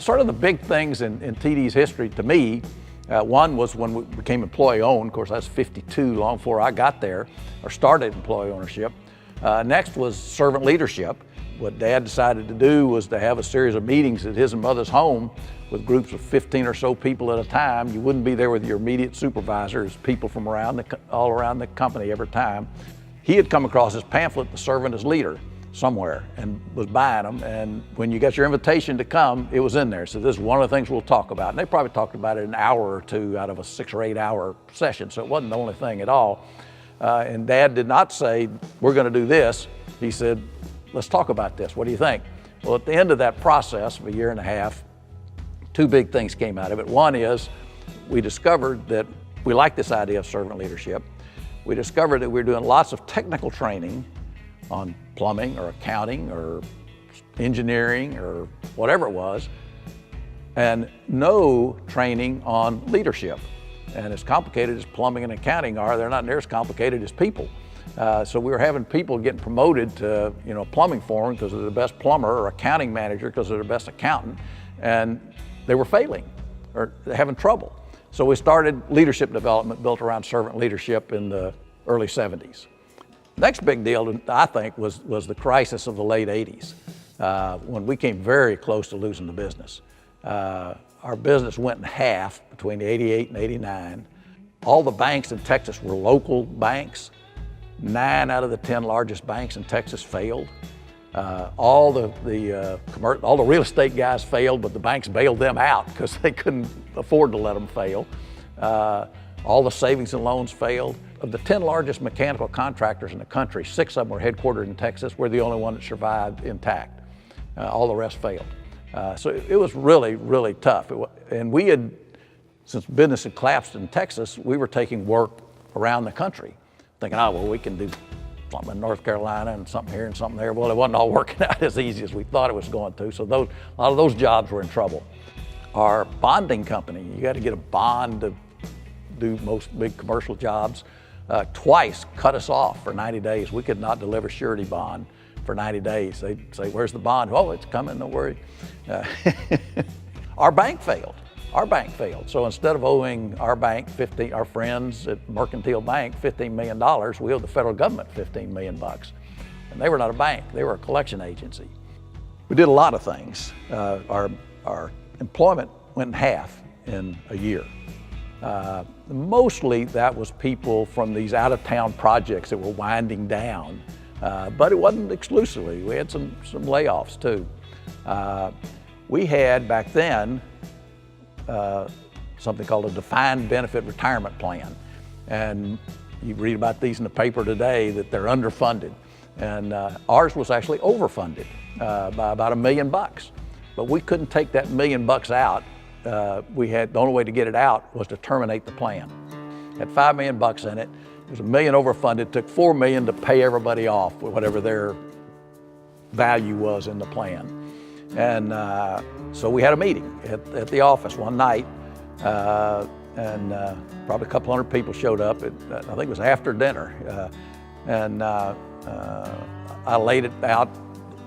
sort of the big things in TD's history to me, one was when we became employee-owned. Of course, that's 52, long before I got there or started employee ownership. Next was servant leadership. What Dad decided to do was to have a series of meetings at his and Mother's home with groups of 15 or so people at a time. You wouldn't be there with your immediate supervisors, people from all around the company every time. He had come across this pamphlet, The Servant as Leader, somewhere, and was buying them. And when you got your invitation to come, it was in there. So this is one of the things we'll talk about. And they probably talked about it an hour or two out of a 6 or 8 hour session. So it wasn't the only thing at all. And Dad did not say, we're going to do this. He said, let's talk about this. What do you think? Well, at the end of that process of a year and a half, 2 big things came out of it. One is we discovered that we liked this idea of servant leadership. We discovered that we were doing lots of technical training on plumbing or accounting or engineering or whatever it was, and no training on leadership. And as complicated as plumbing and accounting are, they're not near as complicated as people. So we were having people getting promoted to, plumbing foreman because they're the best plumber, or accounting manager because they're the best accountant, and they were failing or having trouble. So we started leadership development built around servant leadership in the early 70s. Next big deal, I think, was the crisis of the late 80s, when we came very close to losing the business. Our business went in half between 88 and 89. All the banks in Texas were local banks. 9 out of the 10 largest banks in Texas failed. All the real estate guys failed, but the banks bailed them out because they couldn't afford to let them fail. All the savings and loans failed. Of the 10 largest mechanical contractors in the country, 6 of them were headquartered in Texas. We're the only one that survived intact. All the rest failed. So it was really, really tough. And we had, since business had collapsed in Texas, we were taking work around the country, thinking, we can do something in North Carolina and something here and something there. Well, it wasn't all working out as easy as we thought it was going to. So a lot of those jobs were in trouble. Our bonding company, you got to get a bond to do most big commercial jobs, twice cut us off for 90 days. We could not deliver surety bond for 90 days. They'd say, where's the bond? Oh, it's coming, don't worry. Our bank failed. So instead of owing our bank, our friends at Mercantile Bank, $15 million, we owed the federal government $15 million. And they were not a bank, they were a collection agency. We did a lot of things. Our employment went in half in a year. Mostly that was people from these out-of-town projects that were winding down, but it wasn't exclusively. We had some layoffs too. We had back then something called a defined benefit retirement plan, and you read about these in the paper today that they're underfunded, and ours was actually overfunded by about $1 million, but we couldn't take that $1 million out. The only way to get it out was to terminate the plan. It had $5 million in it. It was $1 million overfunded. It took $4 million to pay everybody off with whatever their value was in the plan. And so we had a meeting at the office one night, and probably a couple hundred people showed up. I think it was after dinner. I laid it out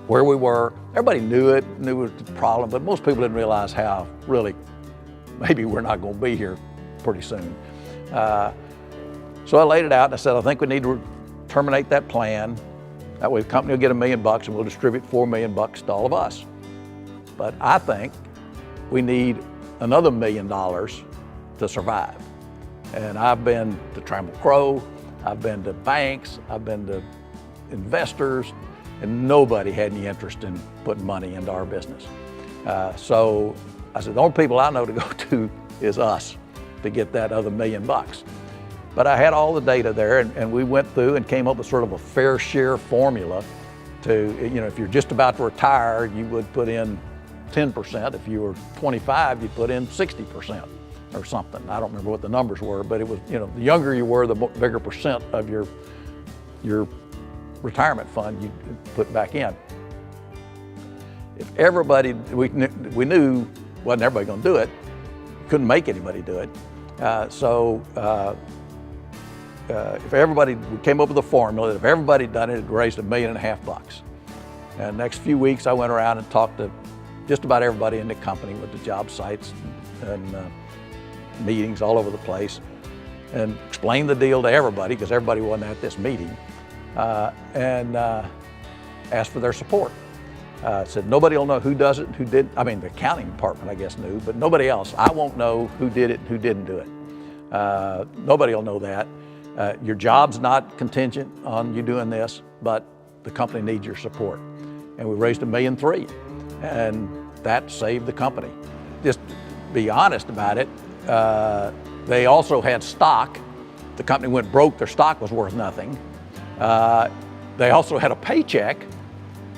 where we were. Everybody knew it was a problem, but most people didn't realize how really maybe we're not going to be here pretty soon. So I laid it out and I said, I think we need to terminate that plan. That way the company will get $1 million and we'll distribute $4 million to all of us. But I think we need another $1 million to survive. And I've been to Trammell Crow, I've been to banks, I've been to investors, and nobody had any interest in putting money into our business. So I said, the only people I know to go to is us to get that other $1 million. But I had all the data there, and we went through and came up with sort of a fair share formula to, if you're just about to retire, you would put in 10%. If you were 25, you'd put in 60% or something. I don't remember what the numbers were, but it was, the younger you were, the bigger percent of your retirement fund you put back in. If everybody, we knew wasn't everybody going to do it, couldn't make anybody do it. If everybody, we came up with a formula that if everybody had done it, it raised $1.5 million. And the next few weeks I went around and talked to just about everybody in the company with the job sites and meetings all over the place, and explained the deal to everybody because everybody wasn't at this meeting, and asked for their support. Said nobody will know who does it, who did. I mean, the accounting department, I guess, knew, but nobody else. I won't know who did it and who didn't do it. Nobody will know that. Your job's not contingent on you doing this, but the company needs your support. And we raised $1.3 million, and that saved the company. Just be honest about it. They also had stock. The company went broke, their stock was worth nothing. They also had a paycheck.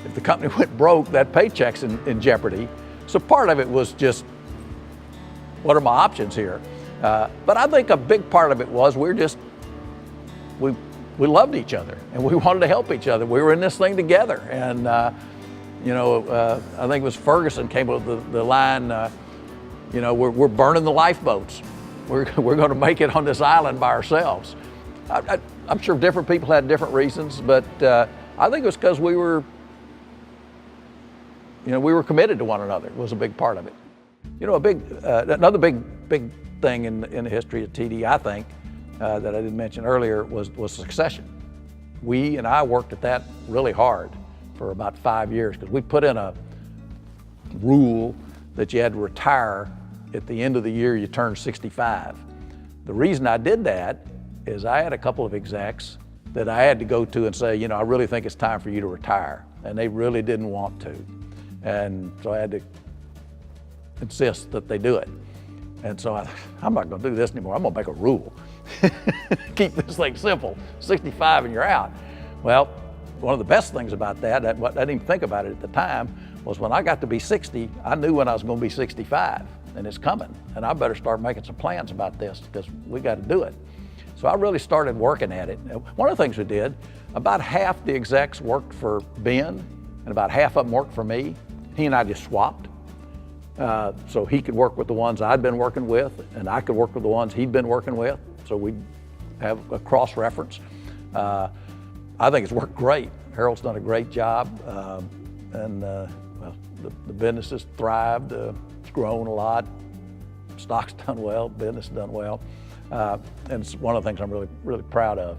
If the company went broke, that paycheck's in jeopardy. So part of it was just, what are my options here? But I think a big part of it was we loved each other and we wanted to help each other. We were in this thing together. And I think it was Ferguson came up with the line, we're burning the lifeboats. We're going to make it on this island by ourselves. I'm sure different people had different reasons, but I think it was because we were committed to one another. It was a big part of it. Another big thing in the history of TD, I think, that I didn't mention earlier was succession. We and I worked at that really hard for about 5 years because we put in a rule that you had to retire at the end of the year you turned 65. The reason I did that is I had a couple of execs that I had to go to and say, I really think it's time for you to retire. And they really didn't want to. And so I had to insist that they do it. And so I'm not going to do this anymore. I'm going to make a rule. Keep this thing simple. 65 and you're out. Well, one of the best things about that, I didn't even think about it at the time, was when I got to be 60, I knew when I was going to be 65, and it's coming. And I better start making some plans about this because we got to do it. So I really started working at it. One of the things we did, about half the execs worked for Ben, and about half of them worked for me. He and I just swapped. So he could work with the ones I'd been working with, and I could work with the ones he'd been working with. So we'd have a cross-reference. I think it's worked great. Harold's done a great job, and the business has thrived. It's grown a lot. Stock's done well, business has done well, and it's one of the things I'm really, really proud of.